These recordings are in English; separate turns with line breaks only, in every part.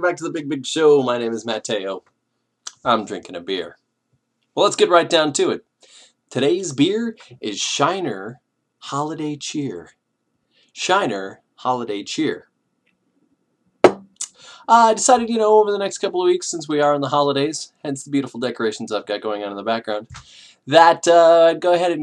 back to the Big Show. My name is Mateo. I'm drinking a beer. Well, let's get right down to it. Today's beer is Shiner Holiday Cheer. Shiner Holiday Cheer. I decided, over the next couple of weeks, since we are in the holidays, hence the beautiful decorations I've got going on in the background, that I'd go ahead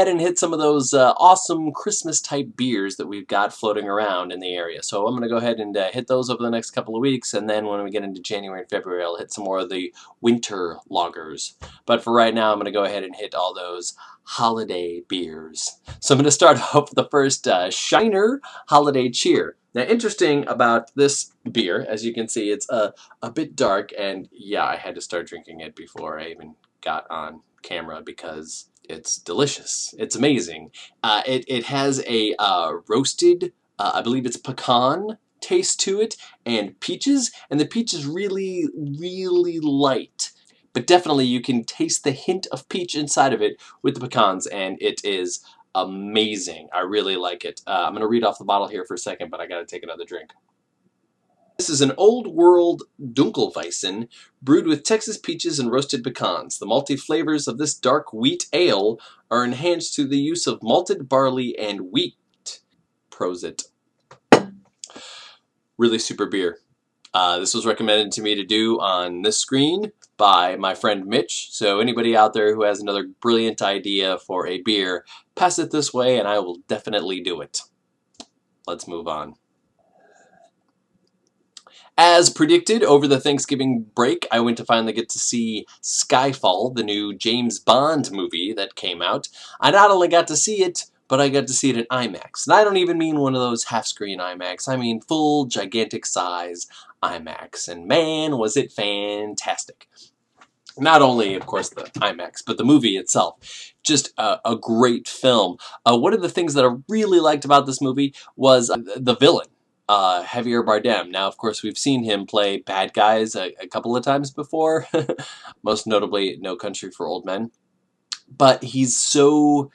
and hit some of those awesome Christmas type beers that we've got floating around in the area. So I'm going to go ahead and hit those over the next couple of weeks, and then when we get into January and February, I'll hit some more of the winter lagers. But for right now, I'm going to go ahead and hit all those holiday beers. So I'm going to start off with the first Shiner Holiday Cheer. Now, interesting about this beer, as you can see, it's a bit dark, and yeah, I had to start drinking it before I even got on camera because it's delicious. It's amazing. It has a roasted, I believe it's pecan taste to it, and peaches, and the peach is really, really light. But definitely you can taste the hint of peach inside of it with the pecans, and it is amazing. I really like it. I'm going to read off the bottle here for a second, but I got to take another drink. This is an Old World Dunkelweizen brewed with Texas peaches and roasted pecans. The malty flavors of this dark wheat ale are enhanced through the use of malted barley and wheat. Prosit. Really super beer. This was recommended to me to do on this screen by my friend Mitch, so anybody out there who has another brilliant idea for a beer, pass it this way and I will definitely do it. Let's move on. As predicted, over the Thanksgiving break, I went to finally get to see Skyfall, the new James Bond movie that came out. I not only got to see it, but I got to see it in IMAX. And I don't even mean one of those half-screen IMAX. I mean full, gigantic size IMAX. And man, was it fantastic. Not only, of course, the IMAX, but the movie itself. Just a great film. One of the things that I really liked about this movie was the villain, Javier Bardem. Now, of course, we've seen him play bad guys a couple of times before. Most notably, No Country for Old Men. But he's so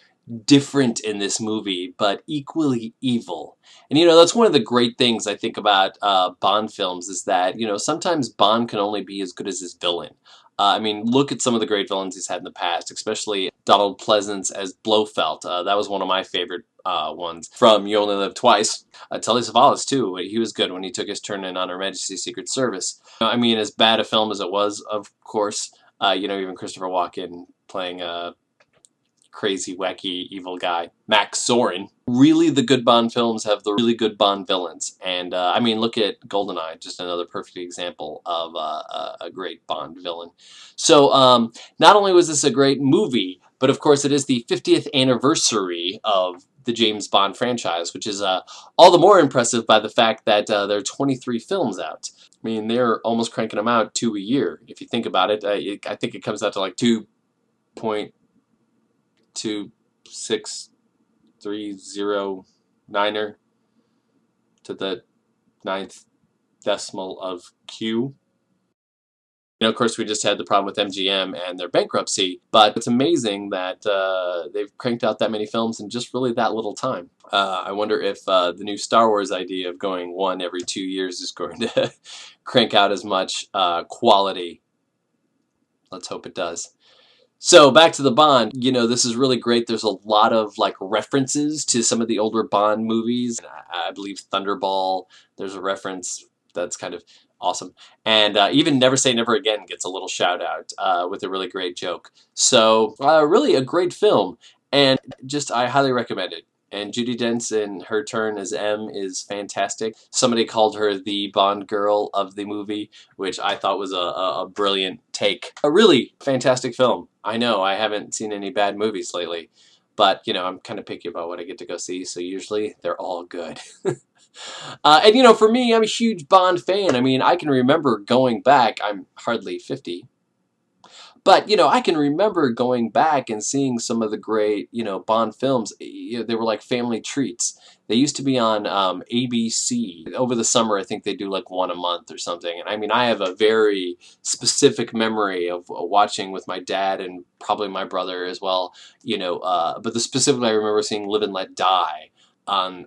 different in this movie, but equally evil. And that's one of the great things I think about Bond films is that, sometimes Bond can only be as good as his villain. I mean, look at some of the great villains he's had in the past, especially Donald Pleasance as Blofeld. That was one of my favorite ones from You Only Live Twice. Telly Savalas, too. He was good when he took his turn in On Her Majesty's Secret Service. I mean, as bad a film as it was, of course, even Christopher Walken playing a crazy, wacky, evil guy. Max Zorin. Really, the good Bond films have the really good Bond villains. And, I mean, look at GoldenEye, just another perfect example of a great Bond villain. So, not only was this a great movie, but of course it is the 50th anniversary of the James Bond franchise, which is all the more impressive by the fact that there are 23 films out. I mean, they're almost cranking them out 2 a year. If you think about it, I think it comes out to like 2.26309er to the 9th decimal of Q. Of course, we just had the problem with MGM and their bankruptcy, but it's amazing that they've cranked out that many films in just really that little time. I wonder if the new Star Wars idea of going one every 2 years is going to crank out as much quality. Let's hope it does. So back to the Bond, this is really great. There's a lot of references to some of the older Bond movies. I believe Thunderball, there's a reference that's kind of awesome. And even Never Say Never Again gets a little shout out with a really great joke. So really a great film, and I highly recommend it. And Judi Dench in her turn as M is fantastic. Somebody called her the Bond girl of the movie, which I thought was a brilliant take. A really fantastic film. I know I haven't seen any bad movies lately, but I'm kind of picky about what I get to go see, so usually they're all good. And for me, I'm a huge Bond fan. I mean, I can remember going back, I'm hardly 50, but, I can remember going back and seeing some of the great, Bond films. They were like family treats. They used to be on ABC. Over the summer, I think they do like one a month or something. And I mean, I have a very specific memory of watching with my dad and probably my brother as well, but specifically I remember seeing Live and Let Die on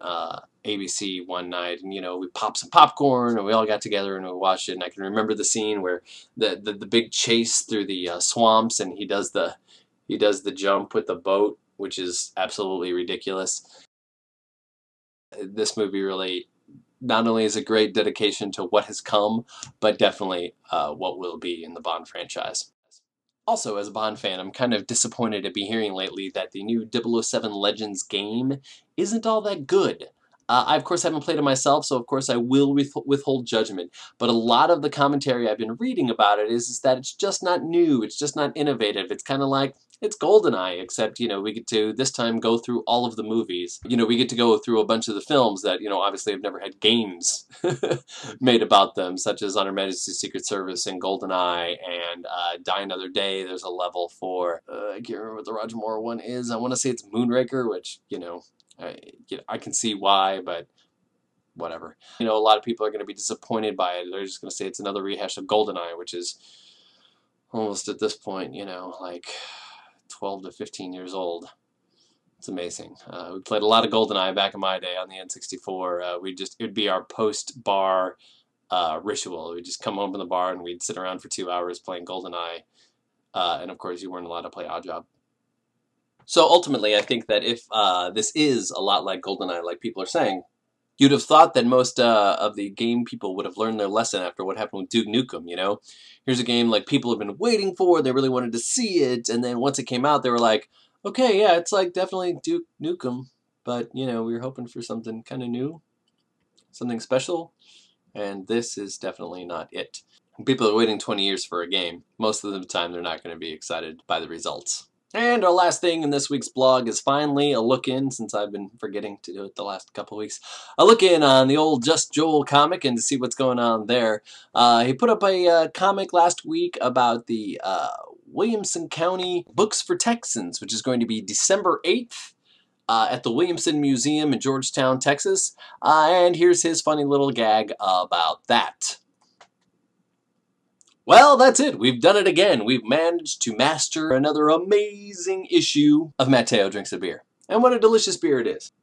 ABC one night, and we popped some popcorn and we all got together and we watched it. And I can remember the scene where the big chase through the swamps, and he does the jump with the boat, which is absolutely ridiculous. This movie really not only is a great dedication to what has come, but definitely what will be in the Bond franchise. Also, as a Bond fan, I'm kind of disappointed to be hearing lately that the new 007 Legends game isn't all that good. I, of course, haven't played it myself, so of course I will withhold judgment. But a lot of the commentary I've been reading about it is that it's just not new, it's just not innovative. It's kind of like, it's GoldenEye, except, we get to, this time, go through all of the movies. We get to go through a bunch of the films that, obviously have never had games made about them, such as On Her Majesty's Secret Service and GoldenEye and Die Another Day. There's a level for, I can't remember what the Roger Moore one is. I want to say it's Moonraker, which, I can see why, but whatever. A lot of people are going to be disappointed by it. They're just going to say it's another rehash of GoldenEye, which is almost at this point, like 12 to 15 years old. It's amazing. We played a lot of GoldenEye back in my day on the N64. It'd be our post-bar ritual. We'd just come home from the bar and we'd sit around for 2 hours playing GoldenEye. And of course, you weren't allowed to play Oddjob. So ultimately, I think that if this is a lot like GoldenEye, like people are saying, you'd have thought that most of the game people would have learned their lesson after what happened with Duke Nukem, Here's a game like people have been waiting for, they really wanted to see it, and then once it came out, they were like, okay, yeah, it's like definitely Duke Nukem, but, we were hoping for something kind of new, something special, and this is definitely not it. When people are waiting 20 years for a game, most of the time they're not going to be excited by the results. And our last thing in this week's blog is finally a look-in, since I've been forgetting to do it the last couple of weeks, a look-in on the old Just Joel comic and to see what's going on there. He put up a comic last week about the Williamson County Books for Texans, which is going to be December 8th at the Williamson Museum in Georgetown, Texas. And here's his funny little gag about that. Well, that's it. We've done it again. We've managed to master another amazing issue of Matteo Drinks a Beer. And what a delicious beer it is.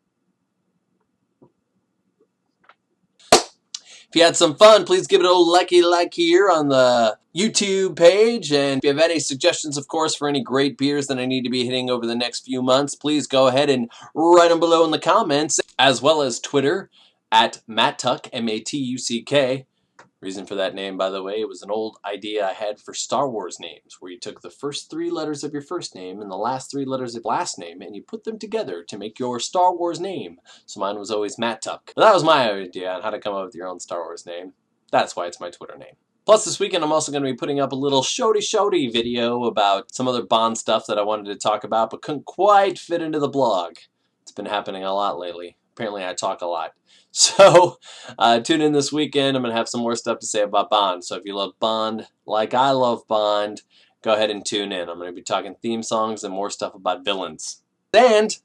If you had some fun, please give it a likey like here on the YouTube page. And if you have any suggestions, of course, for any great beers that I need to be hitting over the next few months, please go ahead and write them below in the comments, as well as Twitter at MattTuck, M-A-T-U-C-K. Reason for that name, by the way, it was an old idea I had for Star Wars names, where you took the first 3 letters of your first name and the last 3 letters of your last name, and you put them together to make your Star Wars name. So mine was always MattTuck. But that was my idea on how to come up with your own Star Wars name. That's why it's my Twitter name. Plus, this weekend I'm also going to be putting up a little shouty video about some other Bond stuff that I wanted to talk about, but couldn't quite fit into the blog. It's been happening a lot lately. Apparently I talk a lot. So, tune in this weekend. I'm going to have some more stuff to say about Bond. So if you love Bond like I love Bond, go ahead and tune in. I'm going to be talking theme songs and more stuff about villains. And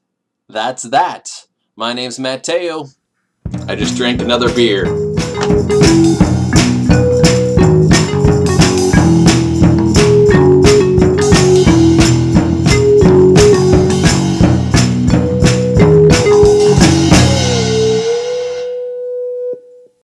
that's that. My name's Matteo. I just drank another beer.